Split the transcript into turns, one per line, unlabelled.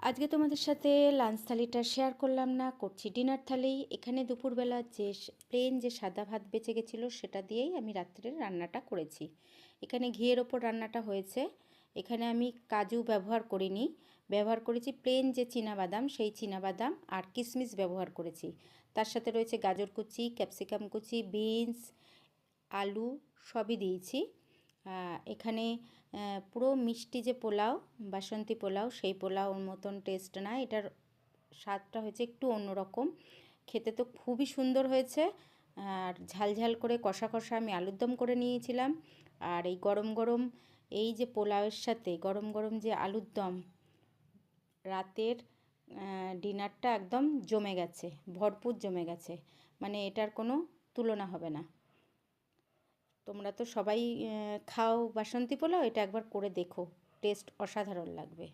আজকে তোমাদের সাথে লাঞ্চ থালিটা শেয়ার করলাম না, করছি ডিনার থালি। এখানে দুপুরবেলা যে প্লেন যে সাদা ভাত বেঁচে গেছিলো সেটা দিয়েই আমি রাত্রের রান্নাটা করেছি। এখানে ঘিয়ের ওপর রান্নাটা হয়েছে। এখানে আমি কাজু ব্যবহার করিনি, ব্যবহার করেছি প্লেন যে চীনাবাদাম, সেই চীনাবাদাম আর কিশমিশ ব্যবহার করেছি। তার সাথে রয়েছে গাজর কুচি, ক্যাপসিকাম কুচি, বিনস, আলু সবই দিয়েছি। এখানে পুরো মিষ্টি যে পোলাও, বাসন্তী পোলাও, সেই পোলাওর মতন টেস্ট না, এটার স্বাদটা হয়েছে একটু অন্যরকম। খেতে তো খুবই সুন্দর হয়েছে। আর ঝাল ঝাল করে কষা কষা আমি আলুর দম করে নিয়েছিলাম। আর এই গরম গরম এই যে পোলাওয়ের সাথে গরম গরম যে আলুর দম, রাতের ডিনারটা একদম জমে গেছে, ভরপুর জমে গেছে। মানে এটার কোনো তুলনা হবে না। তোমরা তো সবাই খাও বাসন্তী পোলাও, এটা একবার করে দেখো, টেস্ট অসাধারণ লাগবে।